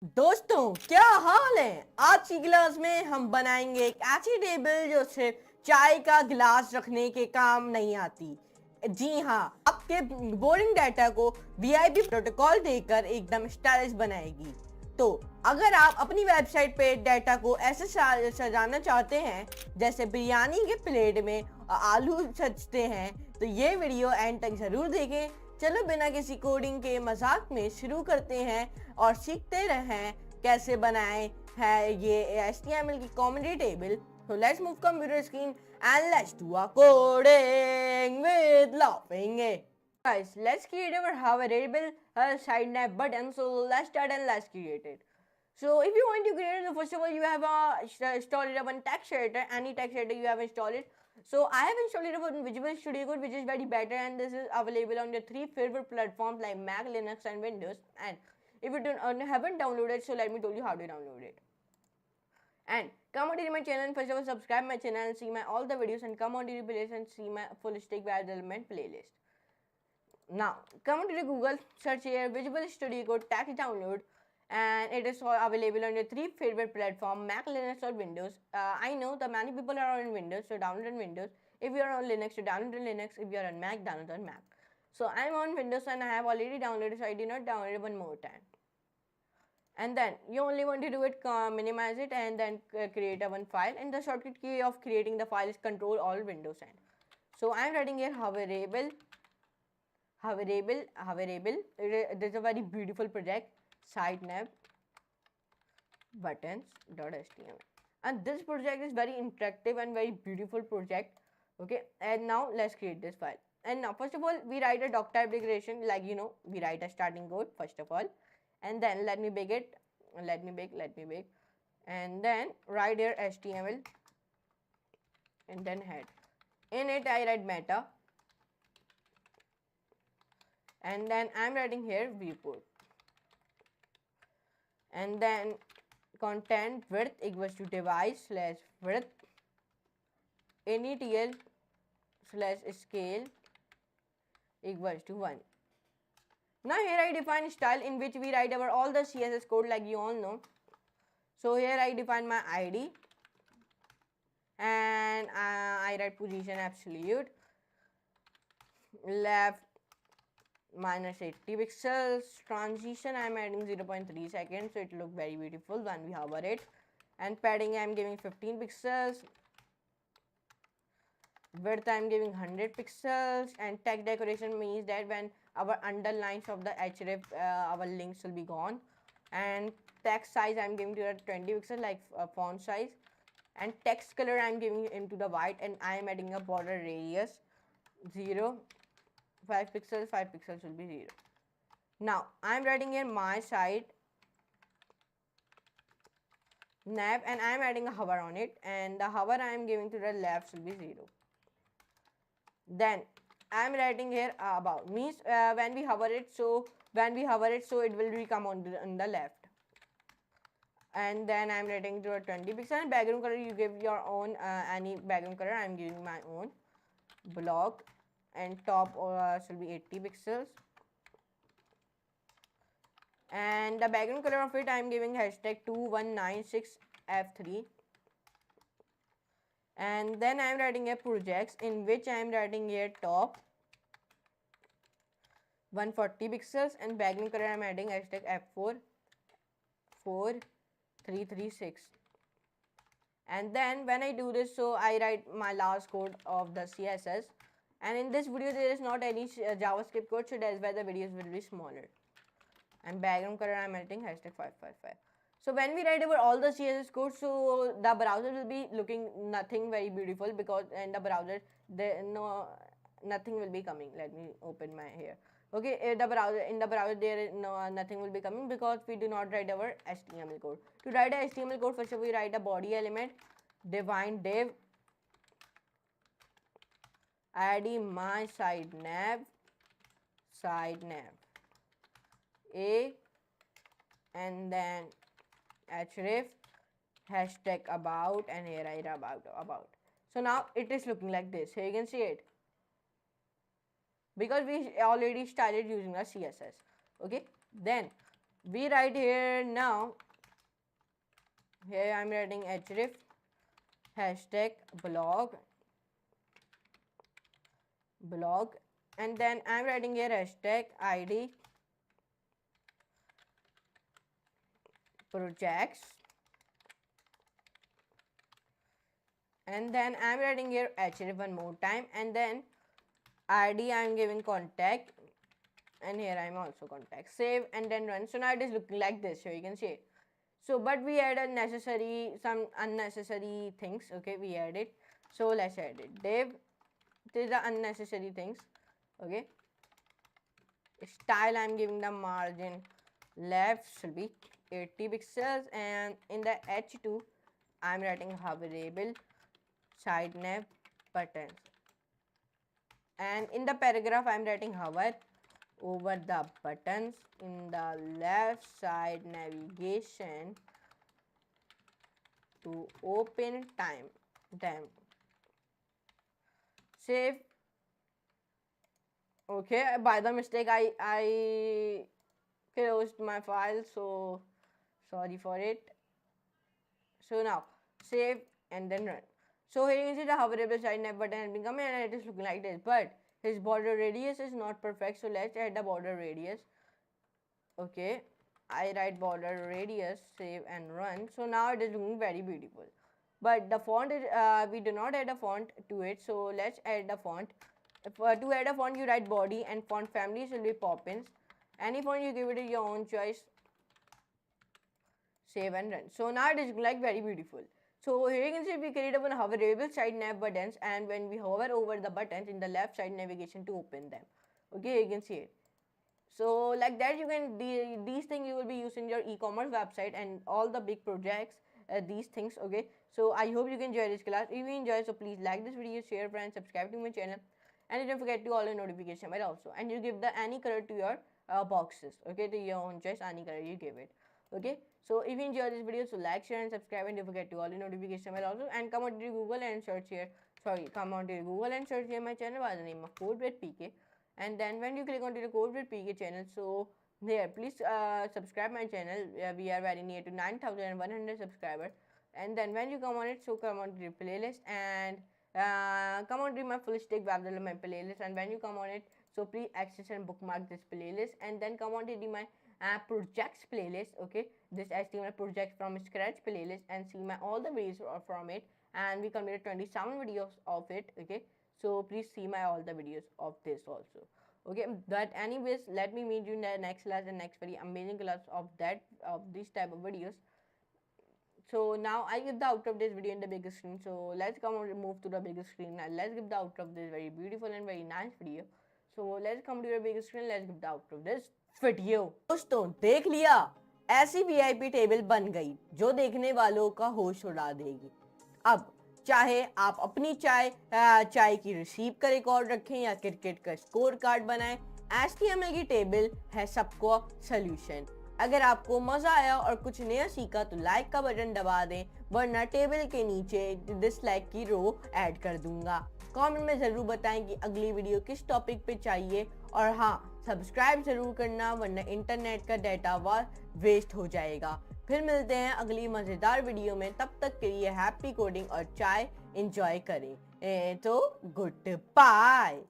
दोस्तों क्या हाल है। आज की क्लास में हम बनाएंगे एक ऐसी टेबल जो सिर्फ चाय का गिलास रखने के काम नहीं आती। जी हाँ, आपके बोरिंग डाटा को वीआईपी प्रोटोकॉल देकर एकदम स्टाइलिश बनाएगी। तो अगर आप अपनी वेबसाइट पे डाटा को ऐसे सजाना चाहते हैं जैसे बिरयानी के प्लेट में आलू सजते हैं, तो ये वीडियो एंड तक जरूर देखें। चलो बिना किसी कोडिंग के मजाक में शुरू करते हैं और सीखते रहें कैसे बनाएं है ये HTML की comedy table. So let's move computer screen and let's do a coding with laughing. Guys, let's create our variable side nav button. So let's start and let's create it. So if you want to create it, first of all you have installed one text editor, any text editor you have installed it. So I have installed it on Visual Studio Code, which is very better, and this is available on the three favorite platforms like Mac, Linux and Windows. And if you haven't downloaded, so let me tell you how to download it. And come on to my channel, first of all subscribe my channel and see my all the videos, and come on to the playlist and see my full stack web development playlist. Now come on to the Google, search here Visual Studio Code text download, and it is available on your three favorite platforms, Mac, Linux or Windows. I know that many people are on Windows, so download on Windows. If you are on Linux, so download on Linux. If you are on Mac, download on Mac. So I'm on Windows and I have already downloaded, so I did not download it one more time. And then you only want to do it, minimize it, and then create a one file, and the shortcut key of creating the file is Control Alt Windows N. So I'm writing here variable. This is a very beautiful project, site nav buttons.html, and this project is very interactive and very beautiful project. Okay, and now let's create this file. And now first of all we write a doc type declaration, like we write a starting code first of all, and then let me bake, and then write here HTML, and then head. In it I write meta, and then I'm writing here viewport, and then content width equals to device slash width netl slash scale equals to 1. Now here I define style, in which we write our all the CSS code like you all know. So here I define my ID, and I write position absolute, left minus 80 pixels, transition I am adding 0.3 seconds, so it look very beautiful when we hover it, and padding I am giving 15 pixels, width I am giving 100 pixels, and text decoration means that when our underlines of the href our links will be gone, and text size I am giving to 20 pixels like font size, and text color I am giving into the white, and I am adding a border radius 0, 5 pixels will be 0. Now I am writing here my site nav, and I am adding a hover on it, and the hover I am giving to the left will be 0. Then I am writing here about, means when we hover it, so it will become on the left. And then I am writing to a 20 pixel, and background color you give your own any background color. I am giving my own block, and top should be 80 pixels, and the background color of it I am giving hashtag 2196f3. And then I am writing a projects, in which I am writing here top 140 pixels, and background color I am adding hashtag f4 4336. And then when I do this, so I write my last code of the CSS, and in this video there is not any JavaScript code, so that's why the videos will be smaller. And background color I am adding hashtag 555. So when we write over all the CSS code, so the browser will be looking nothing very beautiful, because in the browser nothing will be coming. Let me open my here. Okay, in the browser there is nothing will be coming, because we do not write our HTML code. To write a HTML code, first of all we write a body element, define div id my site nav a, and then href hashtag about, and here I write about. So now it is looking like this. Here you can see it, because we already started using our CSS. Okay, then we write here now. Here I'm writing href hashtag blog, and then I'm writing here hashtag id projects, and then I'm writing here href one more time, and then id I'm giving contact, and here I'm also contact. Save and then run. So now it is looking like this. So you can see it. So but we add some unnecessary things. Okay, we add it. So let's add it. Div, these are unnecessary things. Okay, style I'm giving the margin left should be 80 pixels, and in the h2 I'm writing hoverable side nav buttons, and in the paragraph I'm writing hover over the buttons in the left side navigation to open them. Save. Okay, by the mistake I closed my file, so sorry for it. So now save and then run. So here you can see the hoverable side nav button has been coming and it is looking like this, but his border radius is not perfect, so let's add the border radius. Okay, I write border radius, save and run. So now it is looking very beautiful, but the font is we do not add a font to it, so let's add the font. To add a font you write body and font family should be Poppins. Any font you give it your own choice. Save and run. So now it is like very beautiful. So here you can see we created one hoverable side nav buttons, and when we hover over the buttons in the left side navigation to open them. Okay, you can see it. So like that you can these things you will be using your e-commerce website and all the big projects, these things. Okay, so I hope you can enjoy this class. If you enjoy, so please like this video, share, friends, subscribe to my channel, and don't forget to all the notification bell also, and you give the any color to your boxes. Okay, to your own choice, any color you give it. Okay, so if you enjoy this video, so like, share and subscribe, and don't forget to all the notification bell also, and come on to Google and search here, come on to Google and search here my channel by the name of CodeWithPk. And then when you click onto the CodeWithPk channel, so there please subscribe my channel. We are very near to 9,100 subscribers. And then when you come on it, so come on to the playlist and come on to my full stack web development playlist. And when you come on it, so please access and bookmark this playlist, and then come on to my projects playlist. Okay, this HTML project from scratch playlist, and see my all the videos from it, and we completed 27 videos of it. Okay, so please see my all the videos of this also. Okay, but anyways, let me meet you in the next class and next very amazing class of this type of videos. So now I give the outro of this video in the bigger screen. So let's come on move to the bigger screen and let's give the outro of this very beautiful and very nice video. So let's come to the bigger screen. Let's give the outro of this video. दोस्तों देख लिया, ऐसी VIP table बन गई जो देखने वालों का होश उड़ा देगी। अब चाहे आप अपनी चाय की रिसीप का रिकॉर्ड रखें या क्रिकेट का स्कोर कार्ड बनाएं, HTML की टेबल है सबको सॉल्यूशन। अगर आपको मजा आया और कुछ नया सीखा तो लाइक का बटन दबा दें, वरना टेबल के नीचे डिसलाइक की रो ऐड कर दूंगा। कमेंट में ज़रूर बताएं कि अगली वीडियो किस टॉपिक पे चाहिए, और हाँ सब्सक्राइब ज़रूर करना, वरना इंटरनेट का डाटा वेस्ट हो जाएगा। फिर मिलते हैं अगली मज़ेदार वीडियो में, तब तक के लिए हैप्पी कोडिंग और चाय एंजॉय करें। तो गुड बाय।